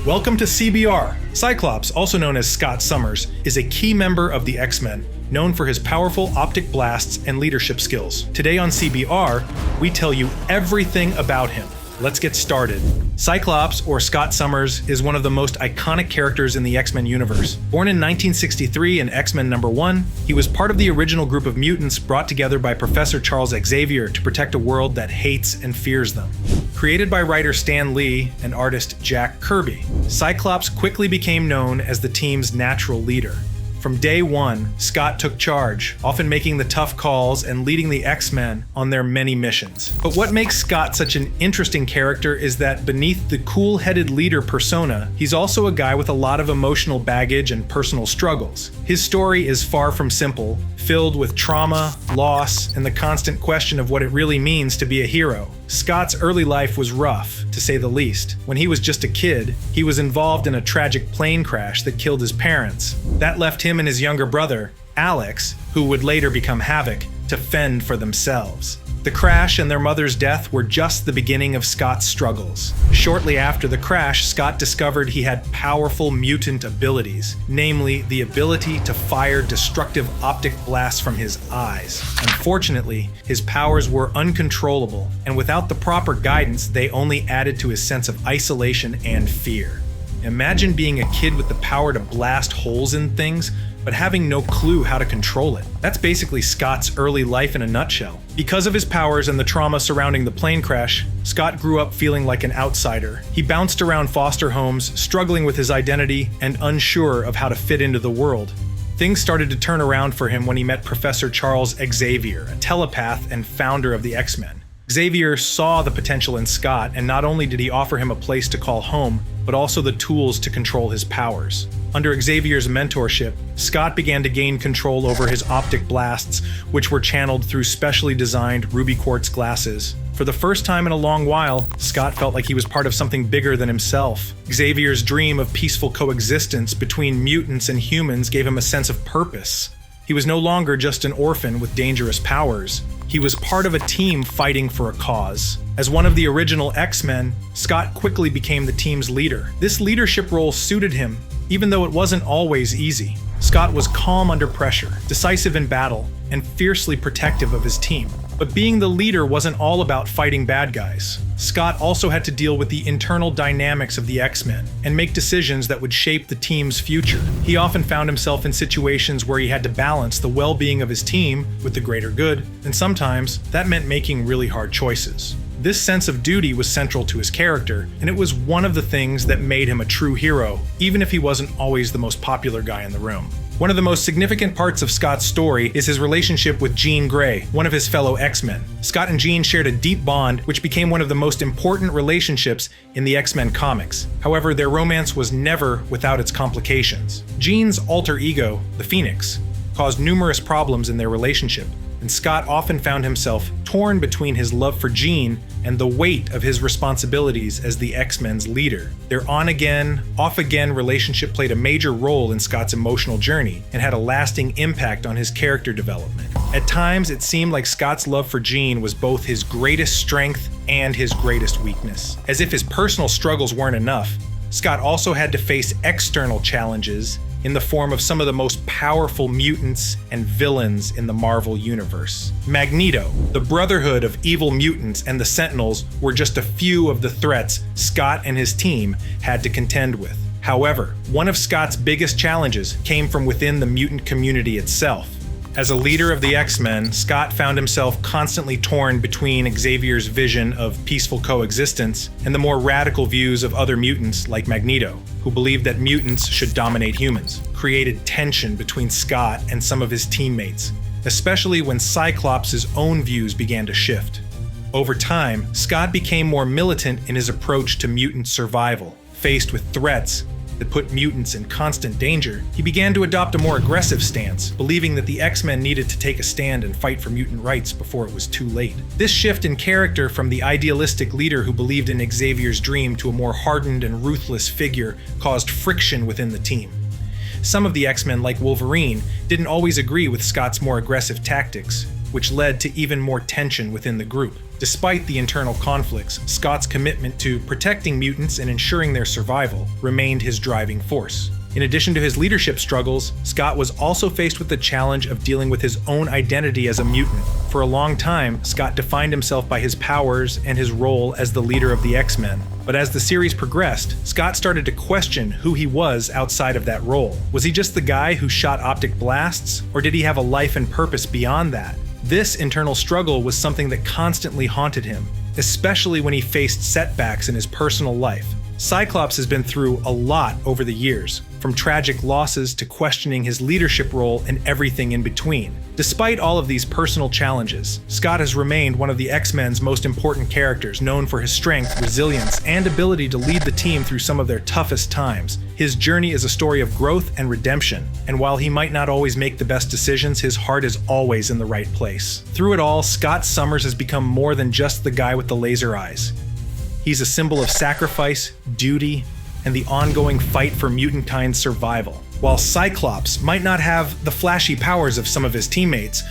Welcome to CBR. Cyclops, also known as Scott Summers, is a key member of the X-Men, known for his powerful optic blasts and leadership skills. Today on CBR, we tell you everything about him. Let's get started. Cyclops, or Scott Summers, is one of the most iconic characters in the X-Men universe. Born in 1963 in X-Men #1, he was part of the original group of mutants brought together by Professor Charles Xavier to protect a world that hates and fears them. Created by writer Stan Lee and artist Jack Kirby, Cyclops quickly became known as the team's natural leader. From day one, Scott took charge, often making the tough calls and leading the X-Men on their many missions. But what makes Scott such an interesting character is that beneath the cool-headed leader persona, he's also a guy with a lot of emotional baggage and personal struggles. His story is far from simple, filled with trauma, loss, and the constant question of what it really means to be a hero. Scott's early life was rough, to say the least. When he was just a kid, he was involved in a tragic plane crash that killed his parents. That left him and his younger brother, Alex, who would later become Havoc, to fend for themselves. The crash and their mother's death were just the beginning of Scott's struggles. Shortly after the crash, Scott discovered he had powerful mutant abilities, namely the ability to fire destructive optic blasts from his eyes. Unfortunately, his powers were uncontrollable, and without the proper guidance, they only added to his sense of isolation and fear. Imagine being a kid with the power to blast holes in things, but having no clue how to control it. That's basically Scott's early life in a nutshell. Because of his powers and the trauma surrounding the plane crash, Scott grew up feeling like an outsider. He bounced around foster homes, struggling with his identity and unsure of how to fit into the world. Things started to turn around for him when he met Professor Charles Xavier, a telepath and founder of the X-Men. Xavier saw the potential in Scott, and not only did he offer him a place to call home, but also the tools to control his powers. Under Xavier's mentorship, Scott began to gain control over his optic blasts, which were channeled through specially designed ruby quartz glasses. For the first time in a long while, Scott felt like he was part of something bigger than himself. Xavier's dream of peaceful coexistence between mutants and humans gave him a sense of purpose. He was no longer just an orphan with dangerous powers. He was part of a team fighting for a cause. As one of the original X-Men, Scott quickly became the team's leader. This leadership role suited him, even though it wasn't always easy. Scott was calm under pressure, decisive in battle, and fiercely protective of his team. But being the leader wasn't all about fighting bad guys. Scott also had to deal with the internal dynamics of the X-Men and make decisions that would shape the team's future. He often found himself in situations where he had to balance the well-being of his team with the greater good, and sometimes that meant making really hard choices. This sense of duty was central to his character, and it was one of the things that made him a true hero, even if he wasn't always the most popular guy in the room. One of the most significant parts of Scott's story is his relationship with Jean Grey, one of his fellow X-Men. Scott and Jean shared a deep bond, which became one of the most important relationships in the X-Men comics. However, their romance was never without its complications. Jean's alter ego, the Phoenix, caused numerous problems in their relationship, and Scott often found himself torn between his love for Jean and the weight of his responsibilities as the X-Men's leader. Their on-again, off-again relationship played a major role in Scott's emotional journey and had a lasting impact on his character development. At times, it seemed like Scott's love for Jean was both his greatest strength and his greatest weakness. As if his personal struggles weren't enough, Scott also had to face external challenges in the form of some of the most powerful mutants and villains in the Marvel Universe. Magneto, the Brotherhood of Evil Mutants, and the Sentinels were just a few of the threats Scott and his team had to contend with. However, one of Scott's biggest challenges came from within the mutant community itself. As a leader of the X-Men, Scott found himself constantly torn between Xavier's vision of peaceful coexistence and the more radical views of other mutants like Magneto, who believed that mutants should dominate humans. Created tension between Scott and some of his teammates, especially when Cyclops' own views began to shift. Over time, Scott became more militant in his approach to mutant survival. Faced with threats that put mutants in constant danger, he began to adopt a more aggressive stance, believing that the X-Men needed to take a stand and fight for mutant rights before it was too late. This shift in character from the idealistic leader who believed in Xavier's dream to a more hardened and ruthless figure caused friction within the team. Some of the X-Men, like Wolverine, didn't always agree with Scott's more aggressive tactics, which led to even more tension within the group. Despite the internal conflicts, Scott's commitment to protecting mutants and ensuring their survival remained his driving force. In addition to his leadership struggles, Scott was also faced with the challenge of dealing with his own identity as a mutant. For a long time, Scott defined himself by his powers and his role as the leader of the X-Men. But as the series progressed, Scott started to question who he was outside of that role. Was he just the guy who shot optic blasts, or did he have a life and purpose beyond that? This internal struggle was something that constantly haunted him, especially when he faced setbacks in his personal life. Cyclops has been through a lot over the years, from tragic losses to questioning his leadership role and everything in between. Despite all of these personal challenges, Scott has remained one of the X-Men's most important characters, known for his strength, resilience, and ability to lead the team through some of their toughest times. His journey is a story of growth and redemption, and while he might not always make the best decisions, his heart is always in the right place. Through it all, Scott Summers has become more than just the guy with the laser eyes. He's a symbol of sacrifice, duty, and the ongoing fight for mutant-kind's survival. While Cyclops might not have the flashy powers of some of his teammates,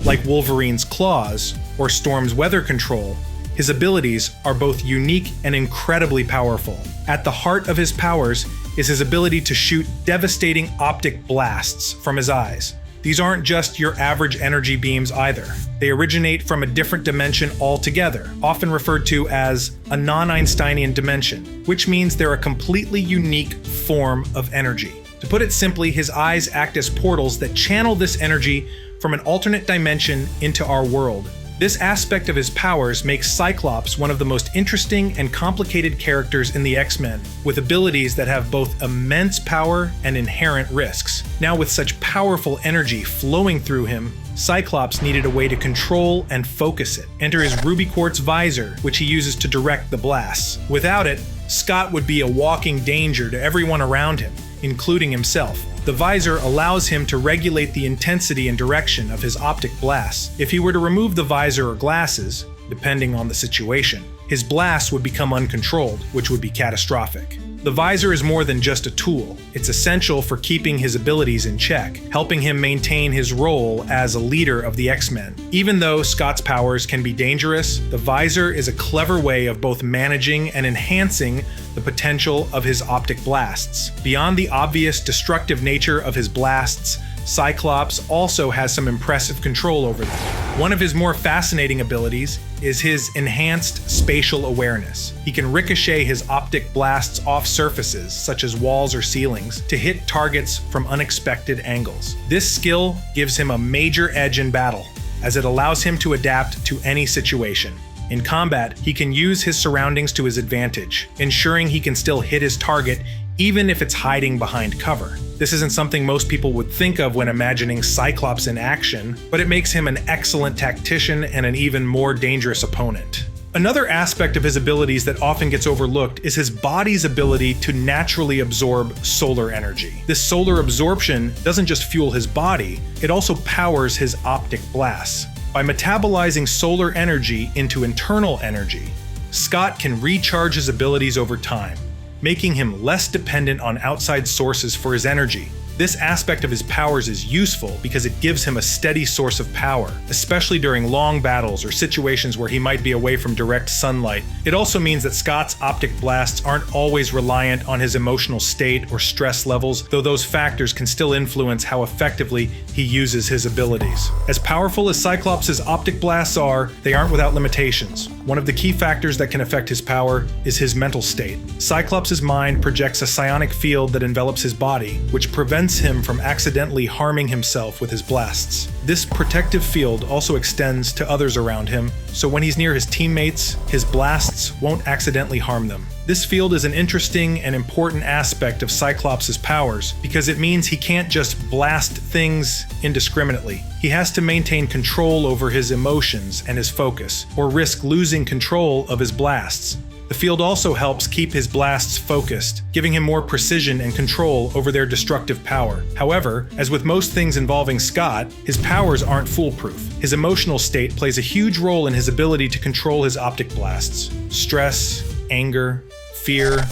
like Wolverine's claws or Storm's weather control, his abilities are both unique and incredibly powerful. At the heart of his powers is his ability to shoot devastating optic blasts from his eyes. These aren't just your average energy beams either. They originate from a different dimension altogether, often referred to as a non-Einsteinian dimension, which means they're a completely unique form of energy. To put it simply, his eyes act as portals that channel this energy from an alternate dimension into our world. This aspect of his powers makes Cyclops one of the most interesting and complicated characters in the X-Men, with abilities that have both immense power and inherent risks. Now, with such powerful energy flowing through him, Cyclops needed a way to control and focus it. Enter his ruby quartz visor, which he uses to direct the blasts. Without it, Scott would be a walking danger to everyone around him, including himself. The visor allows him to regulate the intensity and direction of his optic blasts. If he were to remove the visor or glasses, depending on the situation, his blasts would become uncontrolled, which would be catastrophic. The visor is more than just a tool. It's essential for keeping his abilities in check, helping him maintain his role as a leader of the X-Men. Even though Scott's powers can be dangerous, the visor is a clever way of both managing and enhancing the potential of his optic blasts. Beyond the obvious destructive nature of his blasts, Cyclops also has some impressive control over them. One of his more fascinating abilities is his enhanced spatial awareness. He can ricochet his optic blasts off surfaces, such as walls or ceilings, to hit targets from unexpected angles. This skill gives him a major edge in battle, as it allows him to adapt to any situation. In combat, he can use his surroundings to his advantage, ensuring he can still hit his target even if it's hiding behind cover. This isn't something most people would think of when imagining Cyclops in action, but it makes him an excellent tactician and an even more dangerous opponent. Another aspect of his abilities that often gets overlooked is his body's ability to naturally absorb solar energy. This solar absorption doesn't just fuel his body, it also powers his optic blasts. By metabolizing solar energy into internal energy, Scott can recharge his abilities over time, making him less dependent on outside sources for his energy. This aspect of his powers is useful because it gives him a steady source of power, especially during long battles or situations where he might be away from direct sunlight. It also means that Scott's optic blasts aren't always reliant on his emotional state or stress levels, though those factors can still influence how effectively he uses his abilities. As powerful as Cyclops' optic blasts are, they aren't without limitations. One of the key factors that can affect his power is his mental state. Cyclops' mind projects a psionic field that envelops his body, which prevents him from accidentally harming himself with his blasts. This protective field also extends to others around him, so when he's near his teammates, his blasts won't accidentally harm them. This field is an interesting and important aspect of Cyclops' powers because it means he can't just blast things indiscriminately. He has to maintain control over his emotions and his focus, or risk losing control of his blasts. The field also helps keep his blasts focused, giving him more precision and control over their destructive power. However, as with most things involving Scott, his powers aren't foolproof. His emotional state plays a huge role in his ability to control his optic blasts. Stress, anger, fear,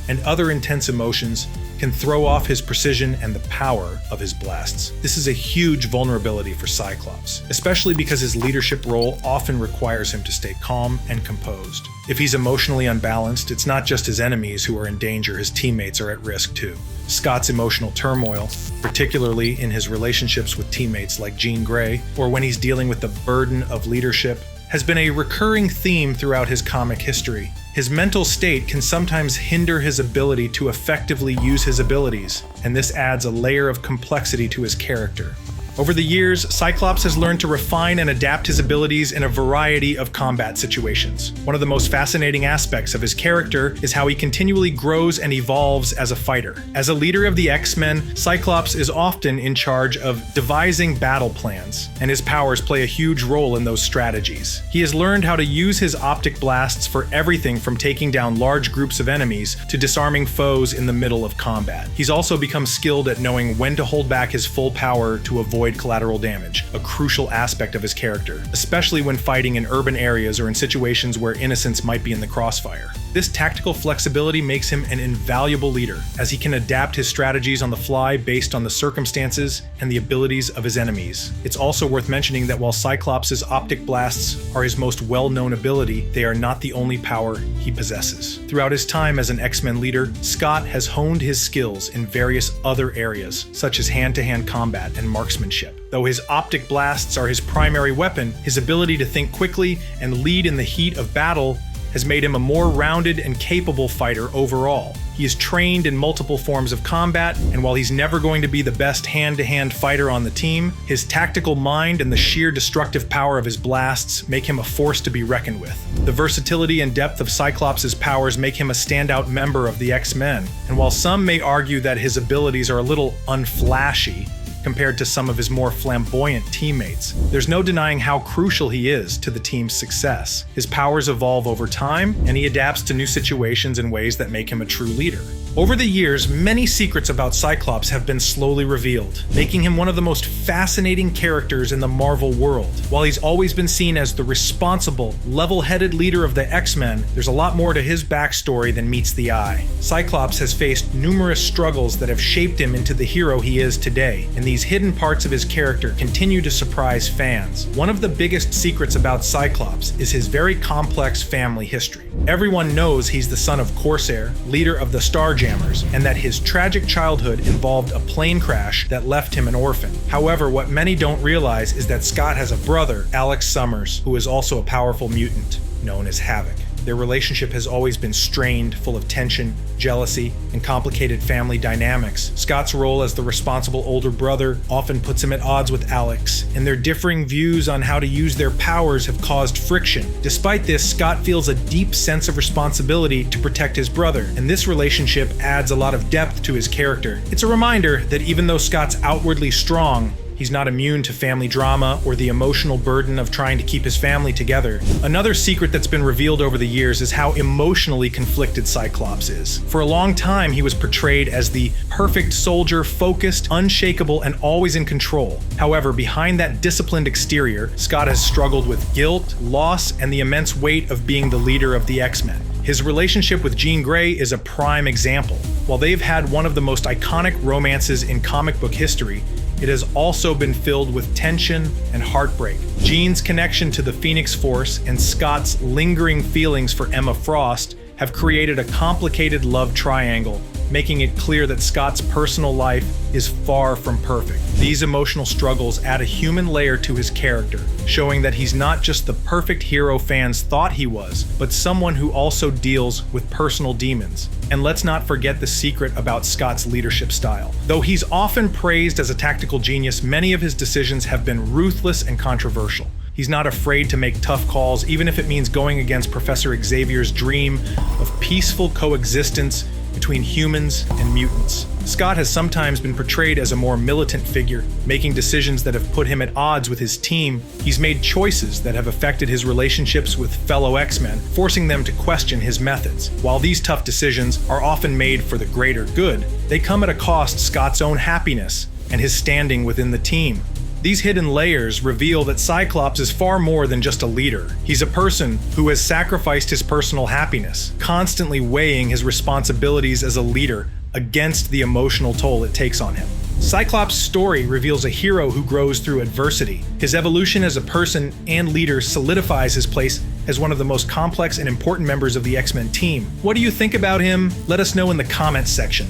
and other intense emotions can throw off his precision and the power of his blasts. This is a huge vulnerability for Cyclops, especially because his leadership role often requires him to stay calm and composed. If he's emotionally unbalanced, it's not just his enemies who are in danger, his teammates are at risk too. Scott's emotional turmoil, particularly in his relationships with teammates like Jean Grey, or when he's dealing with the burden of leadership, has been a recurring theme throughout his comic history. His mental state can sometimes hinder his ability to effectively use his abilities, and this adds a layer of complexity to his character. Over the years, Cyclops has learned to refine and adapt his abilities in a variety of combat situations. One of the most fascinating aspects of his character is how he continually grows and evolves as a fighter. As a leader of the X-Men, Cyclops is often in charge of devising battle plans, and his powers play a huge role in those strategies. He has learned how to use his optic blasts for everything from taking down large groups of enemies to disarming foes in the middle of combat. He's also become skilled at knowing when to hold back his full power to avoid collateral damage, a crucial aspect of his character, especially when fighting in urban areas or in situations where innocents might be in the crossfire. This tactical flexibility makes him an invaluable leader, as he can adapt his strategies on the fly based on the circumstances and the abilities of his enemies. It's also worth mentioning that while Cyclops' optic blasts are his most well-known ability, they are not the only power he possesses. Throughout his time as an X-Men leader, Scott has honed his skills in various other areas, such as hand-to-hand combat and marksmanship. Though his optic blasts are his primary weapon, his ability to think quickly and lead in the heat of battle has made him a more rounded and capable fighter overall. He is trained in multiple forms of combat, and while he's never going to be the best hand-to-hand fighter on the team, his tactical mind and the sheer destructive power of his blasts make him a force to be reckoned with. The versatility and depth of Cyclops' powers make him a standout member of the X-Men, and while some may argue that his abilities are a little unflashy compared to some of his more flamboyant teammates, there's no denying how crucial he is to the team's success. His powers evolve over time, and he adapts to new situations in ways that make him a true leader. Over the years, many secrets about Cyclops have been slowly revealed, making him one of the most fascinating characters in the Marvel world. While he's always been seen as the responsible, level-headed leader of the X-Men, there's a lot more to his backstory than meets the eye. Cyclops has faced numerous struggles that have shaped him into the hero he is today, and these hidden parts of his character continue to surprise fans. One of the biggest secrets about Cyclops is his very complex family history. Everyone knows he's the son of Corsair, leader of the Starjammers, and that his tragic childhood involved a plane crash that left him an orphan. However, what many don't realize is that Scott has a brother, Alex Summers, who is also a powerful mutant known as Havoc. Their relationship has always been strained, full of tension, jealousy, and complicated family dynamics. Scott's role as the responsible older brother often puts him at odds with Alex, and their differing views on how to use their powers have caused friction. Despite this, Scott feels a deep sense of responsibility to protect his brother, and this relationship adds a lot of depth to his character. It's a reminder that even though Scott's outwardly strong, he's not immune to family drama or the emotional burden of trying to keep his family together. Another secret that's been revealed over the years is how emotionally conflicted Cyclops is. For a long time, he was portrayed as the perfect soldier, focused, unshakable, and always in control. However, behind that disciplined exterior, Scott has struggled with guilt, loss, and the immense weight of being the leader of the X-Men. His relationship with Jean Grey is a prime example. While they've had one of the most iconic romances in comic book history, it has also been filled with tension and heartbreak. Jean's connection to the Phoenix Force and Scott's lingering feelings for Emma Frost have created a complicated love triangle, making it clear that Scott's personal life is far from perfect. These emotional struggles add a human layer to his character, showing that he's not just the perfect hero fans thought he was, but someone who also deals with personal demons. And let's not forget the secret about Scott's leadership style. Though he's often praised as a tactical genius, many of his decisions have been ruthless and controversial. He's not afraid to make tough calls, even if it means going against Professor Xavier's dream of peaceful coexistence between humans and mutants. Scott has sometimes been portrayed as a more militant figure, making decisions that have put him at odds with his team. He's made choices that have affected his relationships with fellow X-Men, forcing them to question his methods. While these tough decisions are often made for the greater good, they come at a cost to Scott's own happiness and his standing within the team. These hidden layers reveal that Cyclops is far more than just a leader. He's a person who has sacrificed his personal happiness, constantly weighing his responsibilities as a leader against the emotional toll it takes on him. Cyclops' story reveals a hero who grows through adversity. His evolution as a person and leader solidifies his place as one of the most complex and important members of the X-Men team. What do you think about him? Let us know in the comments section.